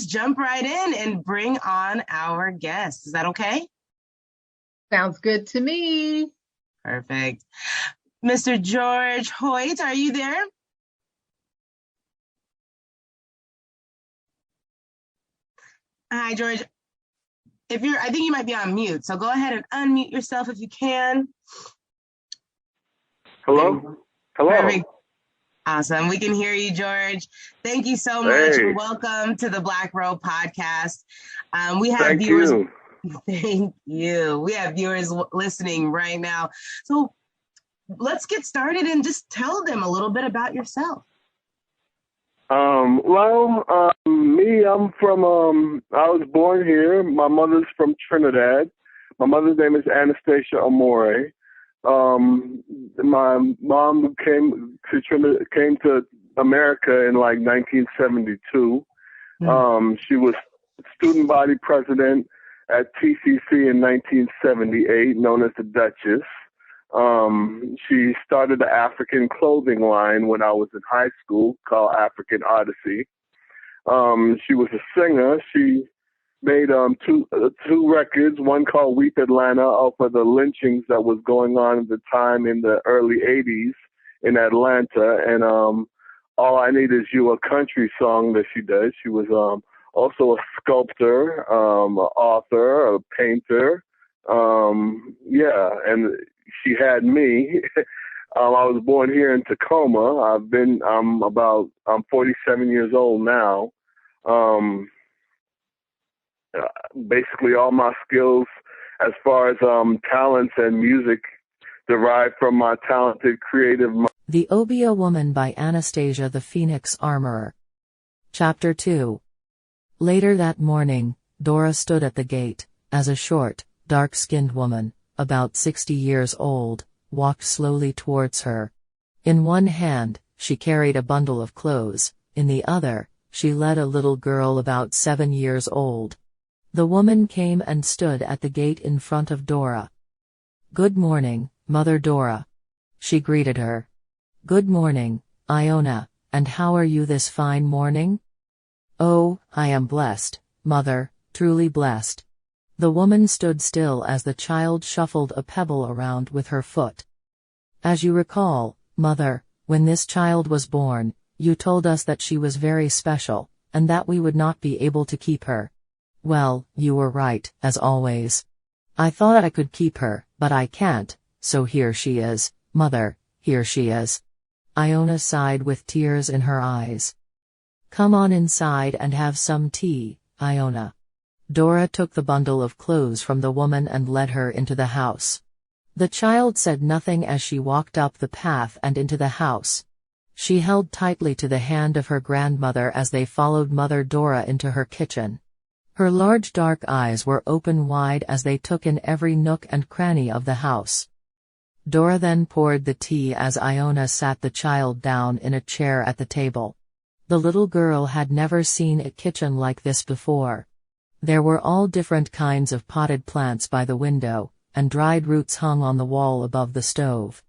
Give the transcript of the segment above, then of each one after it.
just jump right in and bring on our guests. Is that okay? Sounds good to me. Perfect. Mr. George Hoyte, are you there? Hi, George. I think you might be on mute, so go ahead and unmute yourself if you can. Hello? Hello. Perfect. Awesome. We can hear you, George. Thank you so much. Hey. Welcome to the Black Robe podcast. We have Thank viewers. you. Thank you. We have viewers listening right now. So let's get started and just tell them a little bit about yourself. Me, I'm from, I was born here. My mother's from Trinidad. My mother's name is Anastasia A Armourer. My mom came to America in like 1972. She was student body president at TCC in 1978, known as the Duchess. She started the African clothing line when I was in high school called African Odyssey. She was a singer. She made two records, one called Weep Atlanta off of the lynchings that was going on at the time in the early 80s in Atlanta, and All I Need Is You, a country song that she does. She was also a sculptor, an author, a painter. And she had me. I was born here in Tacoma. I'm 47 years old now. Basically all my skills as far as talents and music derive from my talented creative mind. The Obeah Woman by Anastasia the Phoenix Armourer. Chapter 2. Later that morning, Dora stood at the gate, as a short, dark-skinned woman, about 60 years old, walked slowly towards her. In one hand, she carried a bundle of clothes, in the other, she led a little girl about 7 years old. The woman came and stood at the gate in front of Dora. "Good morning, Mother Dora," she greeted her. "Good morning, Iona, and how are you this fine morning?" "Oh, I am blessed, Mother, truly blessed." The woman stood still as the child shuffled a pebble around with her foot. "As you recall, Mother, when this child was born, you told us that she was very special, and that we would not be able to keep her. Well, you were right, as always. I thought I could keep her, but I can't, so here she is, Mother, here she is." Iona sighed with tears in her eyes. "Come on inside and have some tea, Iona." Dora took the bundle of clothes from the woman and led her into the house. The child said nothing as she walked up the path and into the house. She held tightly to the hand of her grandmother as they followed Mother Dora into her kitchen. Her large dark eyes were open wide as they took in every nook and cranny of the house. Dora then poured the tea as Iona sat the child down in a chair at the table. The little girl had never seen a kitchen like this before. There were all different kinds of potted plants by the window, and dried roots hung on the wall above the stove.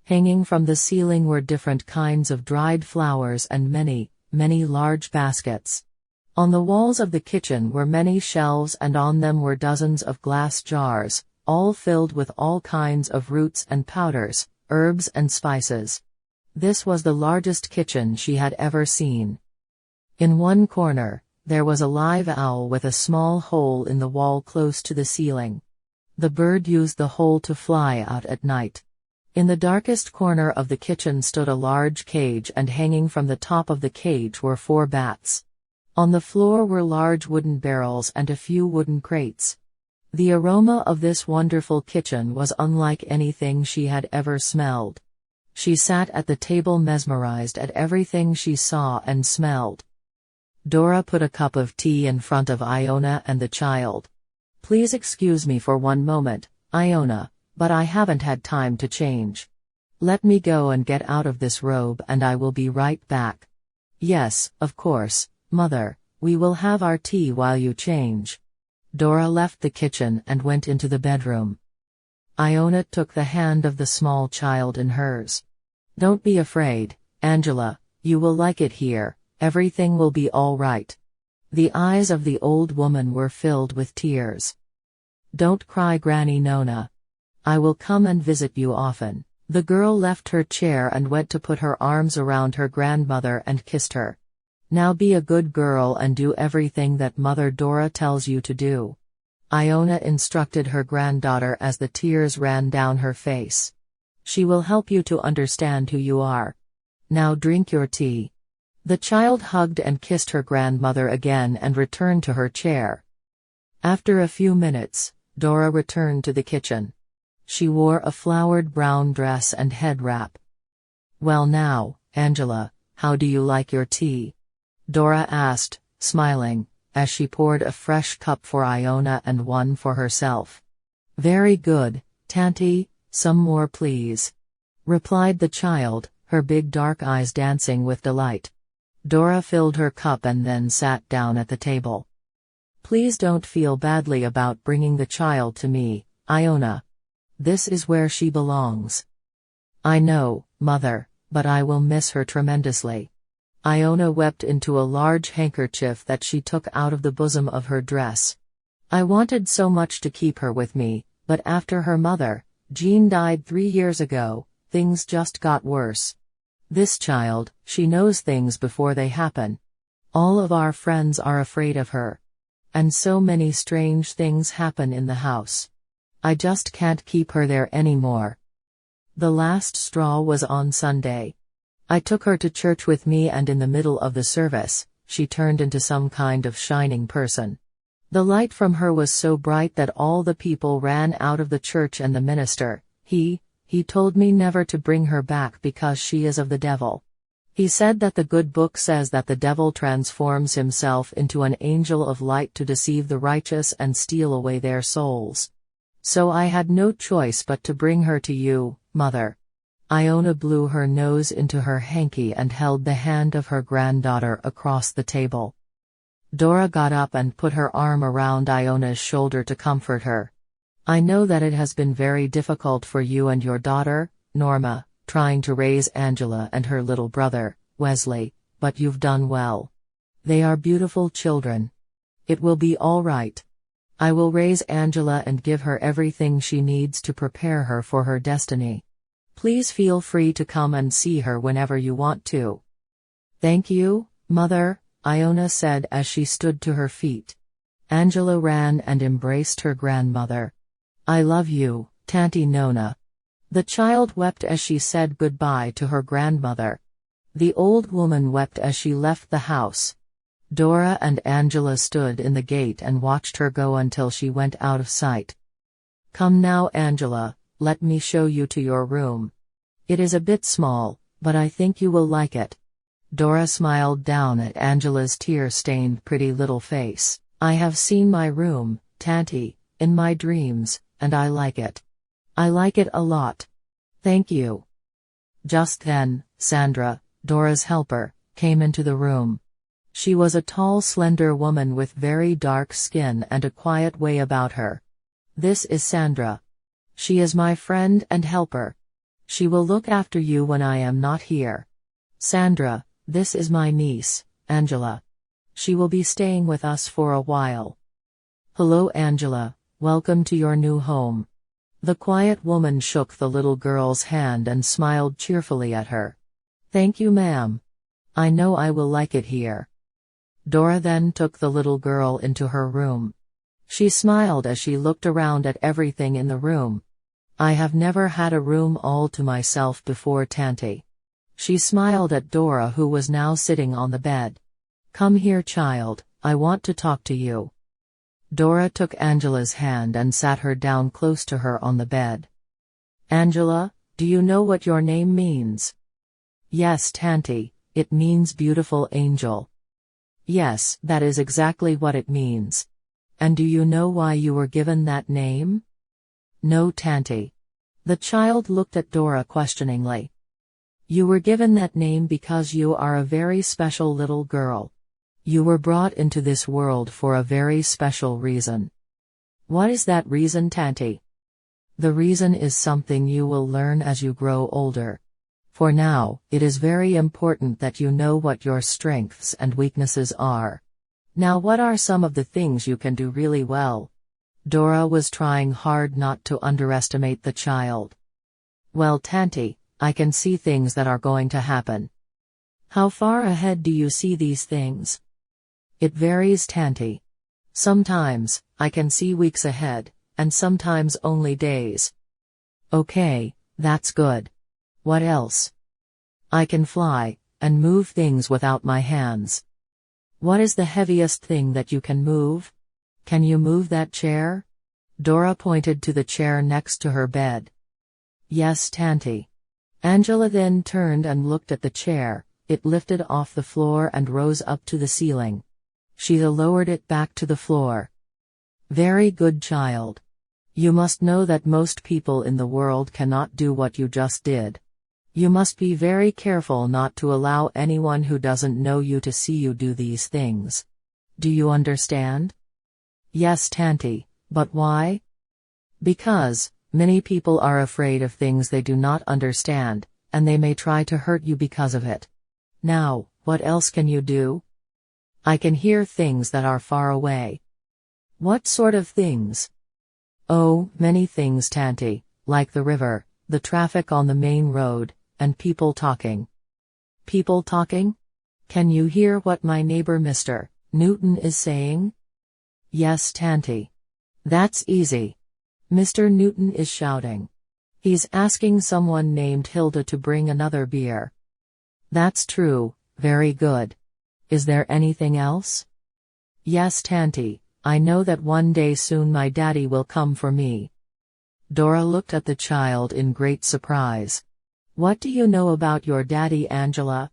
Hanging from the ceiling were different kinds of dried flowers and many, many large baskets. On the walls of the kitchen were many shelves, and on them were dozens of glass jars, all filled with all kinds of roots and powders, herbs and spices. This was the largest kitchen she had ever seen. In one corner, there was a live owl with a small hole in the wall close to the ceiling. The bird used the hole to fly out at night. In the darkest corner of the kitchen stood a large cage, and hanging from the top of the cage were 4 bats. On the floor were large wooden barrels and a few wooden crates. The aroma of this wonderful kitchen was unlike anything she had ever smelled. She sat at the table mesmerized at everything she saw and smelled. Dora put a cup of tea in front of Iona and the child. "Please excuse me for one moment, Iona, but I haven't had time to change. Let me go and get out of this robe and I will be right back." "Yes, of course, Mother, we will have our tea while you change." Dora left the kitchen and went into the bedroom. Iona took the hand of the small child in hers. "Don't be afraid, Angela, you will like it here, everything will be all right." The eyes of the old woman were filled with tears. "Don't cry, Granny Nona. I will come and visit you often." The girl left her chair and went to put her arms around her grandmother and kissed her. "Now be a good girl and do everything that Mother Dora tells you to do," Iona instructed her granddaughter as the tears ran down her face. "She will help you to understand who you are. Now drink your tea." The child hugged and kissed her grandmother again and returned to her chair. After a few minutes, Dora returned to the kitchen. She wore a flowered brown dress and head wrap. "Well now, Angela, how do you like your tea?" Dora asked, smiling, as she poured a fresh cup for Iona and one for herself. "Very good, Tanty, some more please," replied the child, her big dark eyes dancing with delight. Dora filled her cup and then sat down at the table. "Please don't feel badly about bringing the child to me, Iona. This is where she belongs." "I know, Mother, but I will miss her tremendously." Iona wept into a large handkerchief that she took out of the bosom of her dress. "I wanted so much to keep her with me, but after her mother, Jean, died 3 years ago, things just got worse. This child, she knows things before they happen. All of our friends are afraid of her. And so many strange things happen in the house. I just can't keep her there anymore." The last straw was on Sunday. "I took her to church with me and in the middle of the service, she turned into some kind of shining person. The light from her was so bright that all the people ran out of the church and the minister, he told me never to bring her back because she is of the devil. He said that the good book says that the devil transforms himself into an angel of light to deceive the righteous and steal away their souls. So I had no choice but to bring her to you, Mother." Iona blew her nose into her hanky and held the hand of her granddaughter across the table. Dora got up and put her arm around Iona's shoulder to comfort her. "I know that it has been very difficult for you and your daughter, Norma, trying to raise Angela and her little brother, Wesley, but you've done well. They are beautiful children. It will be all right. I will raise Angela and give her everything she needs to prepare her for her destiny. Please feel free to come and see her whenever you want to." "Thank you, Mother," Iona said as she stood to her feet. Angela ran and embraced her grandmother. "I love you, Tanty Nona." The child wept as she said goodbye to her grandmother. The old woman wept as she left the house. Dora and Angela stood in the gate and watched her go until she went out of sight. "Come now, Angela, let me show you to your room. It is a bit small, but I think you will like it." Dora smiled down at Angela's tear-stained pretty little face. "I have seen my room, Tanty, in my dreams, and I like it. I like it a lot. Thank you." Just then, Sandra, Dora's helper, came into the room. She was a tall, slender woman with very dark skin and a quiet way about her. "This is Sandra. She is my friend and helper. She will look after you when I am not here. Sandra, this is my niece, Angela. She will be staying with us for a while." "Hello, Angela, welcome to your new home." The quiet woman shook the little girl's hand and smiled cheerfully at her. "Thank you, ma'am. I know I will like it here." Dora then took the little girl into her room. She smiled as she looked around at everything in the room. "I have never had a room all to myself before, Tanty." She smiled at Dora, who was now sitting on the bed. "Come here, child, I want to talk to you." Dora took Angela's hand and sat her down close to her on the bed. "Angela, do you know what your name means?" "Yes, Tanty, it means beautiful angel." "Yes, that is exactly what it means. And do you know why you were given that name?" "No, Tanty." The child looked at Dora questioningly. "You were given that name because you are a very special little girl. You were brought into this world for a very special reason." "What is that reason, Tanty?" "The reason is something you will learn as you grow older. For now, it is very important that you know what your strengths and weaknesses are. Now what are some of the things you can do really well? Dora was trying hard not to underestimate the child. Well, Tanty, I can see things that are going to happen. How far ahead do you see these things? It varies, Tanty. Sometimes, I can see weeks ahead, and sometimes only days. Okay, that's good. What else? I can fly, and move things without my hands. What is the heaviest thing that you can move? Can you move that chair? Dora pointed to the chair next to her bed. Yes, Tanty. Angela then turned and looked at the chair. It lifted off the floor and rose up to the ceiling. She lowered it back to the floor. Very good, child. You must know that most people in the world cannot do what you just did. You must be very careful not to allow anyone who doesn't know you to see you do these things. Do you understand? Yes, Tanty, but why? Because many people are afraid of things they do not understand, and they may try to hurt you because of it. Now, what else can you do? I can hear things that are far away. What sort of things? Oh, many things, Tanty, like the river, the traffic on the main road, and people talking. People talking? Can you hear what my neighbor Mr. Newton is saying? Yes, Tanty. That's easy. Mr. Newton is shouting. He's asking someone named Hilda to bring another beer. That's true, very good. Is there anything else? Yes, Tanty, I know that one day soon my daddy will come for me. Dora looked at the child in great surprise. What do you know about your daddy, Angela?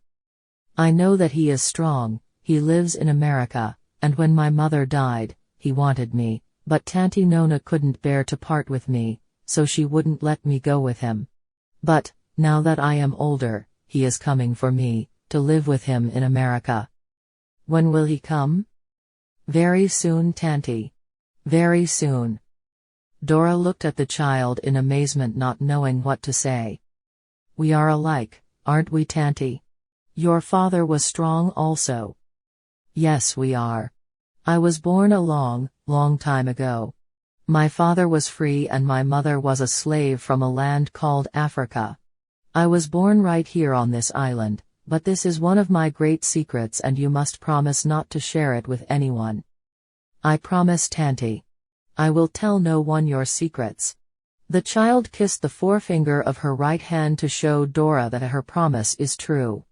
I know that he is strong, he lives in America, and when my mother died, he wanted me, but Tanty Nona couldn't bear to part with me, so she wouldn't let me go with him. But, now that I am older, he is coming for me, to live with him in America. When will he come? Very soon, Tanty. Very soon. Dora looked at the child in amazement, not knowing what to say. We are alike, aren't we, Tanty? Your father was strong also. Yes, we are. I was born a long, long time ago. My father was free and my mother was a slave from a land called Africa. I was born right here on this island, but this is one of my great secrets and you must promise not to share it with anyone. I promise, Tanty. I will tell no one your secrets. The child kissed the forefinger of her right hand to show Dora that her promise is true.